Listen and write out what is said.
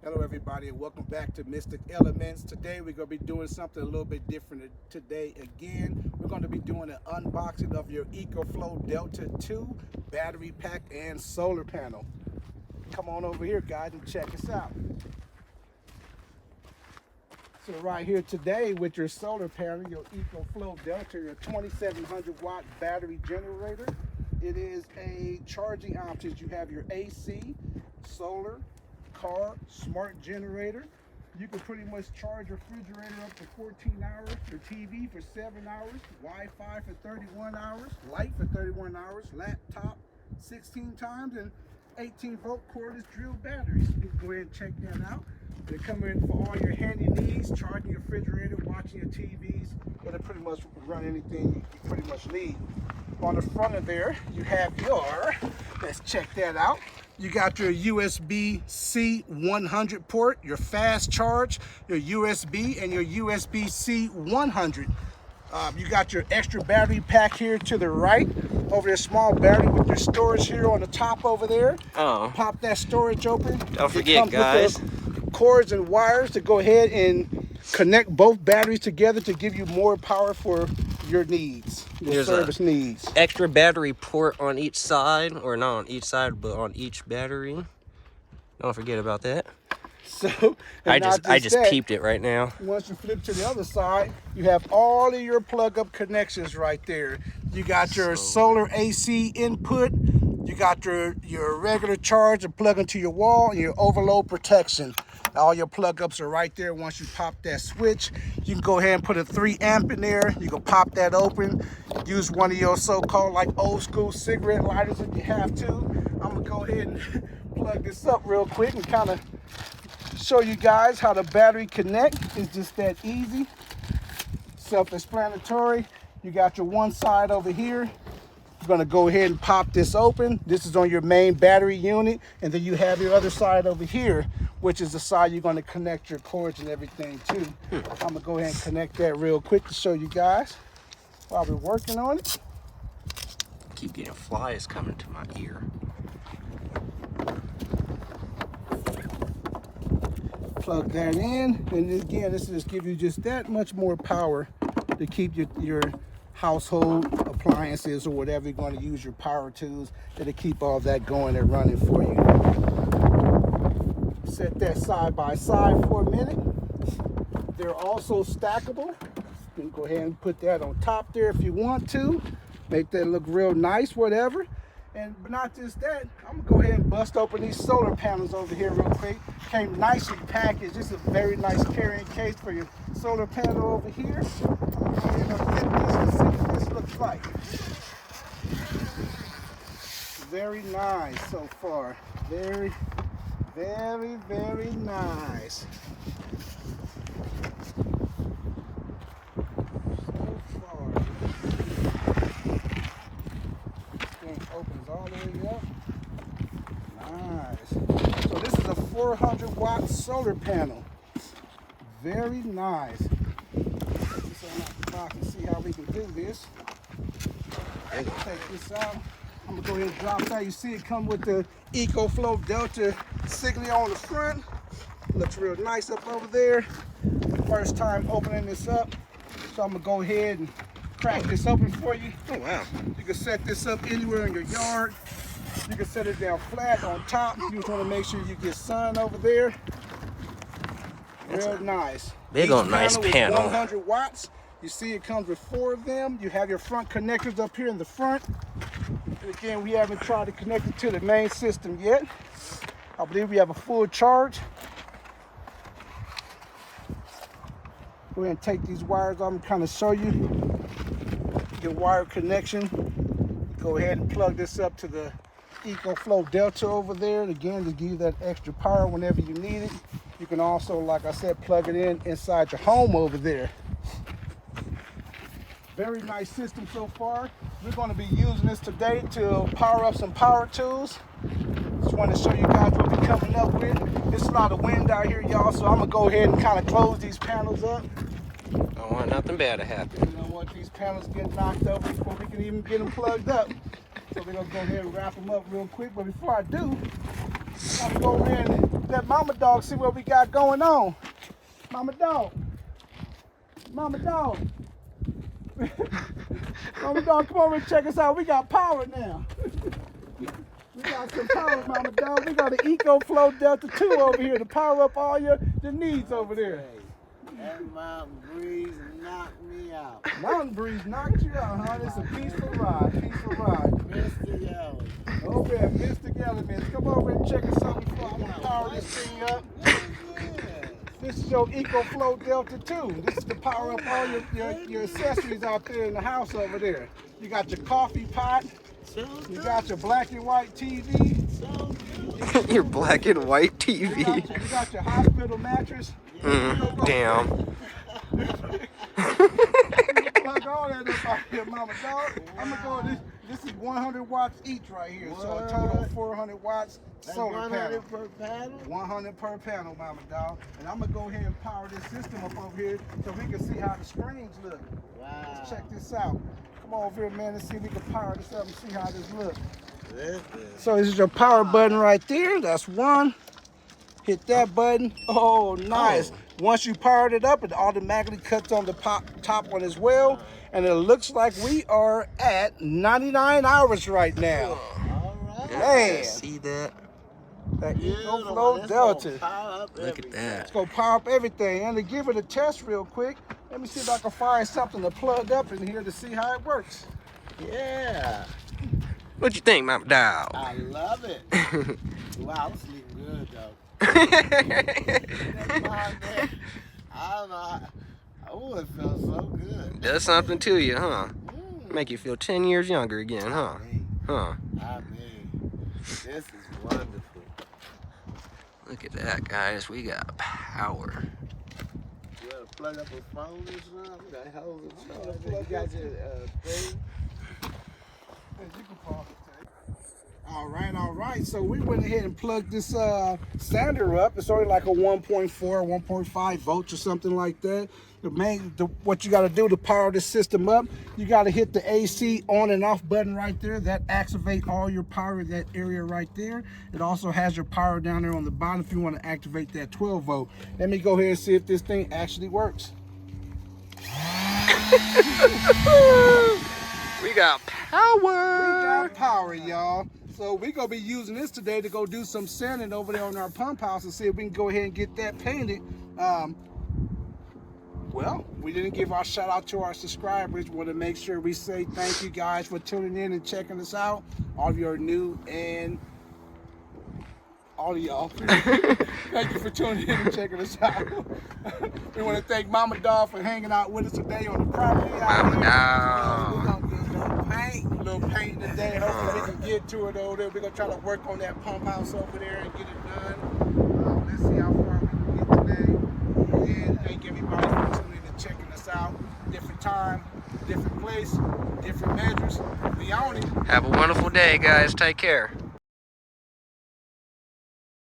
Hello everybody and welcome back to Mystic Elements. Today we're going to be doing something a little bit different today again. We're going to be doing an unboxing of your Ecoflow Delta 2 battery pack and solar panel. Come on over here guys and check us out. So right here today with your solar panel, your Ecoflow Delta, your 2700 watt battery generator. It is a charging options. You have your AC, solar, car, smart generator. You can pretty much charge your refrigerator up to 14 hours, your TV for 7 hours, Wi-Fi for 31 hours, light for 31 hours, laptop 16 times, and 18-volt cordless drill batteries. You can go ahead and check that out. They come in for all your handy needs, charging your refrigerator, watching your TVs. It'll pretty much run anything you pretty much need. On the front of there, you have your, let's check that out. You got your USB-C 100 port, your fast charge, your USB, and your USB-C 100. You got your extra battery pack here to the right. Over there, small battery with your storage here on the top over there. Oh. Pop that storage open. Don't forget, guys. With cords and wires to go ahead and connect both batteries together to give you more power for your needs, your service needs. Extra battery port on each side, or not on each side, but on each battery. Don't forget about that. So I just peeped it right now. Once you flip to the other side, you have all of your plug-up connections right there. You got your solar AC input. You got your regular charge and plug into your wall, and your overload protection. All your plug-ups are right there. Once you pop that switch, you can go ahead and put a 3 amp in there. You can pop that open. Use one of your so-called like old school cigarette lighters if you have to. I'm gonna go ahead and plug this up real quick and kind of show you guys how the battery connect. It's just that easy, self-explanatory. You got your one side over here. You're gonna go ahead and pop this open. This is on your main battery unit, and then you have your other side over here, which is the side you're gonna connect your cords and everything to. I'm gonna go ahead and connect that real quick to show you guys while we're working on it. Keep getting flies coming to my ear. Plug that in, and again, this is give you just that much more power to keep your household appliances or whatever you're going to use, your power tools, to keep all that going and running for you. Set that side by side for a minute. They're also stackable. You can go ahead and put that on top there if you want to. Make that look real nice, whatever. And not just that, I'm gonna go ahead and bust open these solar panels over here real quick. Came nicely packaged. This is a very nice carrying case for your solar panel over here. I'm gonna flip this and see what this looks like. Very nice so far. Very, very, very nice. Opens all the way up. Nice. So this is a 400 watt solar panel. Very nice. Let's out the box and see how we can do this. Take this out. I'm gonna go ahead and drop that. You see it come with the Ecoflow Delta signature on the front. Looks real nice up over there. First time opening this up. So I'm gonna go ahead and crack this open for you. Oh wow. You can set this up anywhere in your yard. You can set it down flat on top. You just want to make sure you get sun over there. Real nice. Big on nice panel. 100 watts. You see it comes with 4 of them. You have your front connectors up here in the front. And again, we haven't tried to connect it to the main system yet. I believe we have a full charge. Go ahead and take these wires off and kind of show you your wire connection. Go ahead and plug this up to the Ecoflow Delta over there. Again, to give you that extra power whenever you need it. You can also, like I said, plug it in inside your home over there. Very nice system so far. We're going to be using this today to power up some power tools. Just want to show you guys what we're coming up with. It's a lot of wind out here, y'all, so I'm going to go ahead and kind of close these panels up. Don't want nothing bad to happen. You don't want these panels get knocked over before we can even get them plugged up. So we're going to go ahead and wrap them up real quick. But before I do, I'm going to go ahead and Let Mama Dog see what we got going on. Mama Dog. Mama Dog. Mama Dog, come over and check us out. We got power now. We got some power, Mama Dog. We got an Ecoflow Delta 2 over here to power up all your needs over there. That mountain breeze knocked me out. Mountain breeze knocked you out, huh? It's a peaceful ride, peaceful ride. Mystic Elements. Over at Mystic Elements. Come over and check us out before I'm gonna power this thing up. This is your Ecoflow Delta 2. This is to power up all your accessories out there in the house over there. You got your coffee pot. You got your black and white TV. Your black and white TV. You got your hospital mattress. Damn. Plug all that up out here, Mama Dog. I'm gonna go. This is 100 watts each right here. So a total of 400 watts solar 100 panel. per panel? 100 per panel, Mama Dog. And I'm gonna go ahead and power this system up over here so we can see how the screens look. Wow. Let's check this out. Come on over here, man, and see if we can power this up and see how this looks. So this is your power button right there. That's one. Hit that button. Oh, nice. Once you powered it up, it automatically cuts on the top one as well. And it looks like we are at 99 hours right now. All right. Man. See that? That Ecoflow Delta. Look at that. Let's go power up everything. And to give it a test real quick, let me see if I can find something to plug up in here to see how it works. Yeah. What you think, Mama Dog? I love it. Wow, I'm sleeping good, though. I don't know. Oh, it feels so good. Does something to you, huh? Make you feel 10 years younger again, huh? Huh? I mean, this is wonderful. Look at that, guys. We got power. You want to plug up a phone or something? The hell is it? You got your thing? All right. So we went ahead and plugged this sander up. It's only like a 1.4, 1.5 volts or something like that. What you got to do to power this system up, you got to hit the AC on and off button right there. That activates all your power in that area right there. It also has your power down there on the bottom if you want to activate that 12 volt. Let me go ahead and see if this thing actually works. We got power. We got power, y'all. So we're going to be using this today to go do some sanding over there on our pump house and see if we can go ahead and get that painted. Well, we didn't give our shout out to our subscribers. We want to make sure we say thank you guys for tuning in and checking us out. All of you are new and all of y'all. Thank you for tuning in and checking us out. We want to thank Mama Dog for hanging out with us today on the property. Mama Dog. We're going to get a little paint today. Hopefully we can get to it over there. We're going to try to work on that pump house over there and get it done. Let's see how far we can get today. And thank everybody for tuning in and checking us out. Different time, different place, different measures. We on it. Have a wonderful day, guys. Take care.